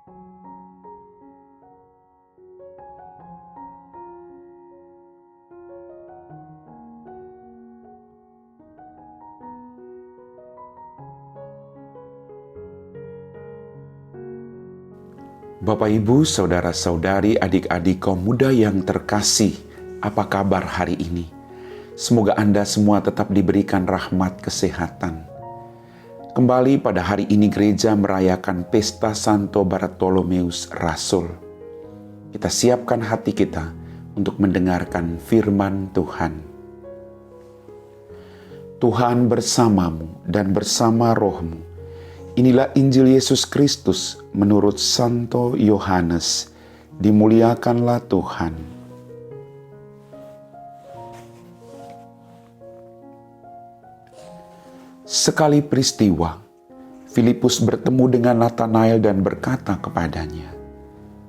Bapak, Ibu, saudara-saudari, adik-adik kaum muda yang terkasih, apa kabar hari ini? Semoga Anda semua tetap diberikan rahmat kesehatan. Kembali pada hari ini gereja merayakan pesta Santo Bartolomeus Rasul. Kita siapkan hati kita untuk mendengarkan firman Tuhan. Tuhan bersamamu dan bersama rohmu. Inilah Injil Yesus Kristus menurut Santo Yohanes. Dimuliakanlah Tuhan. Sekali peristiwa, Filipus bertemu dengan Natanael dan berkata kepadanya,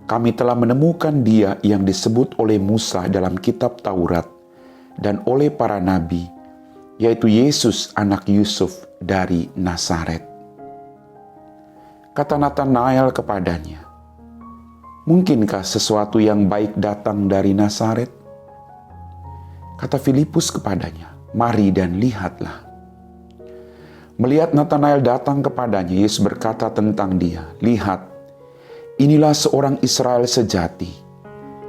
"Kami telah menemukan Dia yang disebut oleh Musa dalam kitab Taurat dan oleh para nabi, yaitu Yesus anak Yusuf dari Nazaret." Kata Natanael kepadanya, "Mungkinkah sesuatu yang baik datang dari Nazaret?" Kata Filipus kepadanya, "Mari dan lihatlah." Melihat Natanael datang kepadanya, Yesus berkata tentang dia, "Lihat, inilah seorang Israel sejati,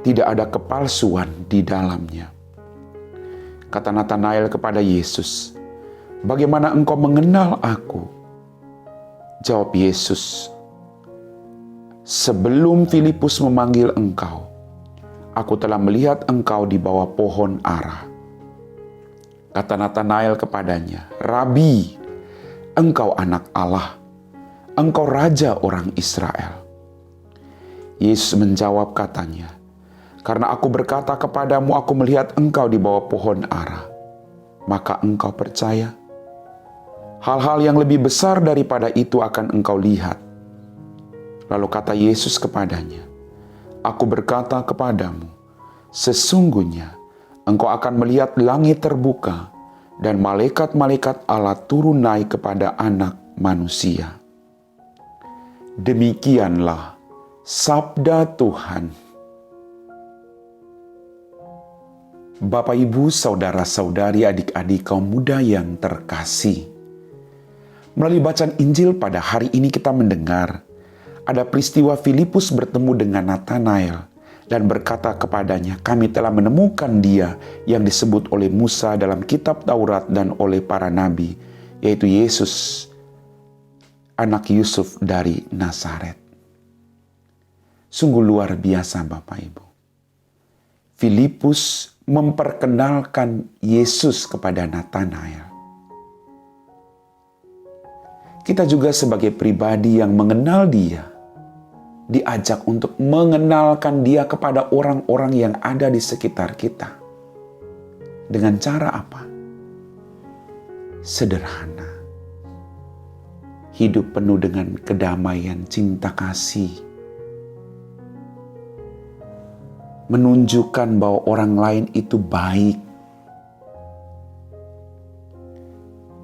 tidak ada kepalsuan di dalamnya." Kata Natanael kepada Yesus, "Bagaimana engkau mengenal aku?" Jawab Yesus, "Sebelum Filipus memanggil engkau, aku telah melihat engkau di bawah pohon ara." Kata Natanael kepadanya, "Rabi, engkau anak Allah, engkau raja orang Israel." Yesus menjawab katanya, "Karena aku berkata kepadamu, aku melihat engkau di bawah pohon ara, maka engkau percaya? Hal-hal yang lebih besar daripada itu akan engkau lihat." Lalu kata Yesus kepadanya, "Aku berkata kepadamu, sesungguhnya engkau akan melihat langit terbuka dan malaikat-malaikat Allah turun naik kepada Anak Manusia." Demikianlah sabda Tuhan. Bapak, Ibu, saudara-saudari, adik-adik kaum muda yang terkasih, melalui bacaan Injil pada hari ini kita mendengar ada peristiwa Filipus bertemu dengan Natanael dan berkata kepadanya, "Kami telah menemukan Dia yang disebut oleh Musa dalam kitab Taurat dan oleh para nabi, yaitu Yesus anak Yusuf dari Nazaret." Sungguh luar biasa Bapak Ibu. Filipus memperkenalkan Yesus kepada Natanael. Kita juga sebagai pribadi yang mengenal Dia, diajak untuk mengenalkan Dia kepada orang-orang yang ada di sekitar kita. Dengan cara apa? Sederhana. Hidup penuh dengan kedamaian, cinta kasih. Menunjukkan bahwa orang lain itu baik.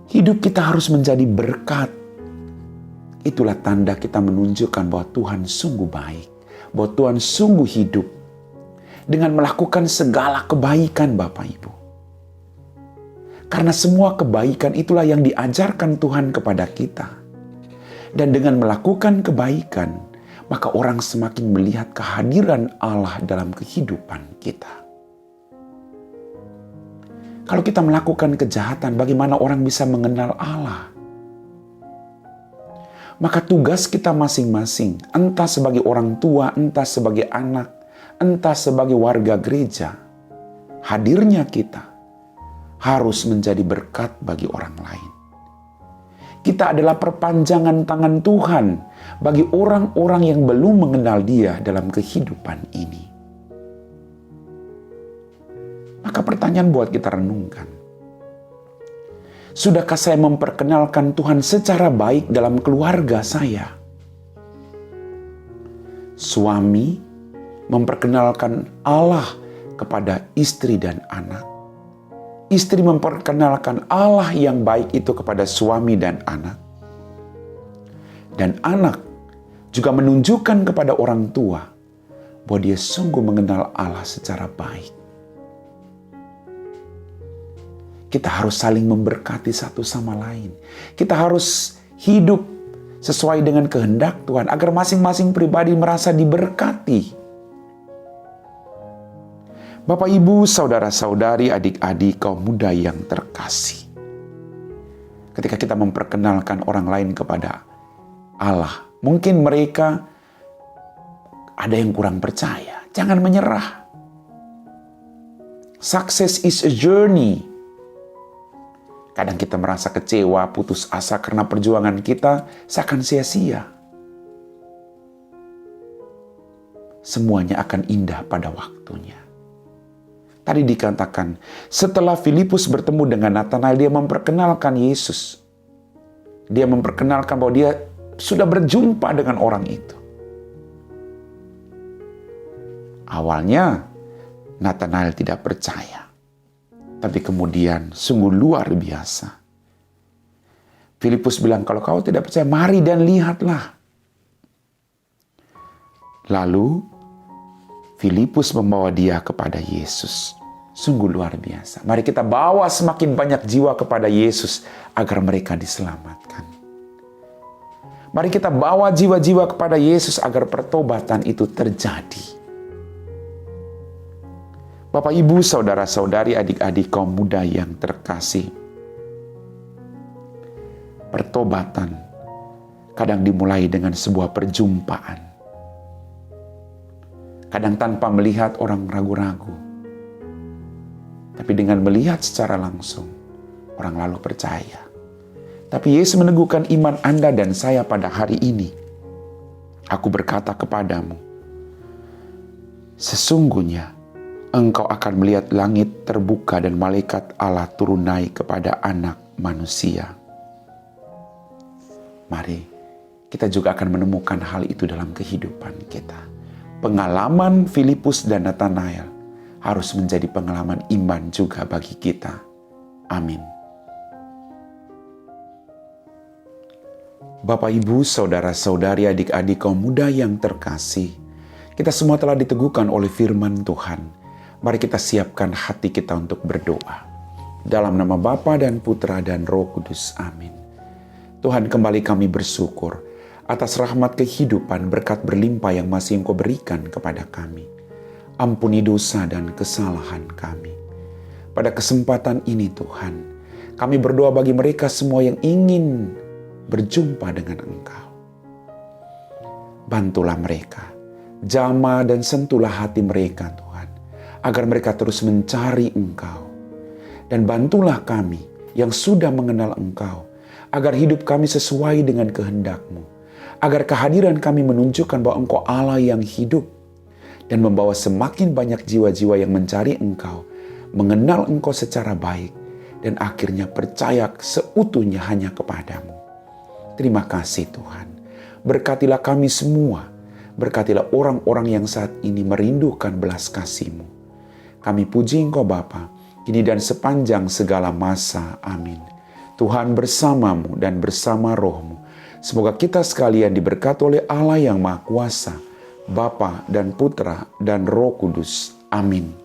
Hidup kita harus menjadi berkat. Itulah tanda kita menunjukkan bahwa Tuhan sungguh baik, bahwa Tuhan sungguh hidup, dengan melakukan segala kebaikan Bapak Ibu. Karena semua kebaikan itulah yang diajarkan Tuhan kepada kita. Dan dengan melakukan kebaikan, maka orang semakin melihat kehadiran Allah dalam kehidupan kita. Kalau kita melakukan kejahatan, bagaimana orang bisa mengenal Allah? Maka tugas kita masing-masing, entah sebagai orang tua, entah sebagai anak, entah sebagai warga gereja, hadirnya kita harus menjadi berkat bagi orang lain. Kita adalah perpanjangan tangan Tuhan bagi orang-orang yang belum mengenal Dia dalam kehidupan ini. Maka pertanyaan buat kita renungkan. Sudahkah saya memperkenalkan Tuhan secara baik dalam keluarga saya? Suami memperkenalkan Allah kepada istri dan anak. Istri memperkenalkan Allah yang baik itu kepada suami dan anak. Dan anak juga menunjukkan kepada orang tua bahwa dia sungguh mengenal Allah secara baik. Kita harus saling memberkati satu sama lain. Kita harus hidup sesuai dengan kehendak Tuhan agar masing-masing pribadi merasa diberkati. Bapak, Ibu, saudara-saudari, adik-adik, kaum muda yang terkasih. Ketika kita memperkenalkan orang lain kepada Allah, mungkin mereka ada yang kurang percaya. Jangan menyerah. Success is a journey. Kadang kita merasa kecewa, putus asa karena perjuangan kita seakan sia-sia. Semuanya akan indah pada waktunya. Tadi dikatakan, setelah Filipus bertemu dengan Natanael, dia memperkenalkan Yesus. Dia memperkenalkan bahwa dia sudah berjumpa dengan orang itu. Awalnya, Natanael tidak percaya. Tapi kemudian sungguh luar biasa. Filipus bilang, kalau kau tidak percaya, mari dan lihatlah. Lalu, Filipus membawa dia kepada Yesus. Sungguh luar biasa. Mari kita bawa semakin banyak jiwa kepada Yesus agar mereka diselamatkan. Mari kita bawa jiwa-jiwa kepada Yesus agar pertobatan itu terjadi. Bapak, Ibu, saudara-saudari, adik-adik, kaum muda yang terkasih. Pertobatan kadang dimulai dengan sebuah perjumpaan. Kadang tanpa melihat orang ragu-ragu. Tapi dengan melihat secara langsung, orang lalu percaya. Tapi Yesus meneguhkan iman Anda dan saya pada hari ini. Aku berkata kepadamu, sesungguhnya engkau akan melihat langit terbuka dan malaikat Allah turun naik kepada anak manusia. Mari kita juga akan menemukan hal itu dalam kehidupan kita. Pengalaman Filipus dan Natanael harus menjadi pengalaman iman juga bagi kita. Amin. Bapak, Ibu, saudara-saudari, adik-adik, kaum muda yang terkasih, kita semua telah diteguhkan oleh firman Tuhan. Mari kita siapkan hati kita untuk berdoa. Dalam nama Bapa dan Putra dan Roh Kudus. Amin. Tuhan, kembali kami bersyukur atas rahmat kehidupan, berkat berlimpah yang masih Engkau berikan kepada kami. Ampuni dosa dan kesalahan kami. Pada kesempatan ini Tuhan, kami berdoa bagi mereka semua yang ingin berjumpa dengan Engkau. Bantulah mereka, jamah dan sentuhlah hati mereka Tuhan, agar mereka terus mencari Engkau. Dan bantulah kami yang sudah mengenal Engkau, agar hidup kami sesuai dengan kehendak-Mu. Agar kehadiran kami menunjukkan bahwa Engkau Allah yang hidup, dan membawa semakin banyak jiwa-jiwa yang mencari Engkau, mengenal Engkau secara baik, dan akhirnya percaya seutuhnya hanya kepadamu. Terima kasih Tuhan. Berkatilah kami semua. Berkatilah orang-orang yang saat ini merindukan belas kasih-Mu. Kami puji Engkau Bapa, kini dan sepanjang segala masa. Amin. Tuhan bersamamu dan bersama roh-Mu. Semoga kita sekalian diberkati oleh Allah yang Maha Kuasa, Bapa dan Putra dan Roh Kudus. Amin.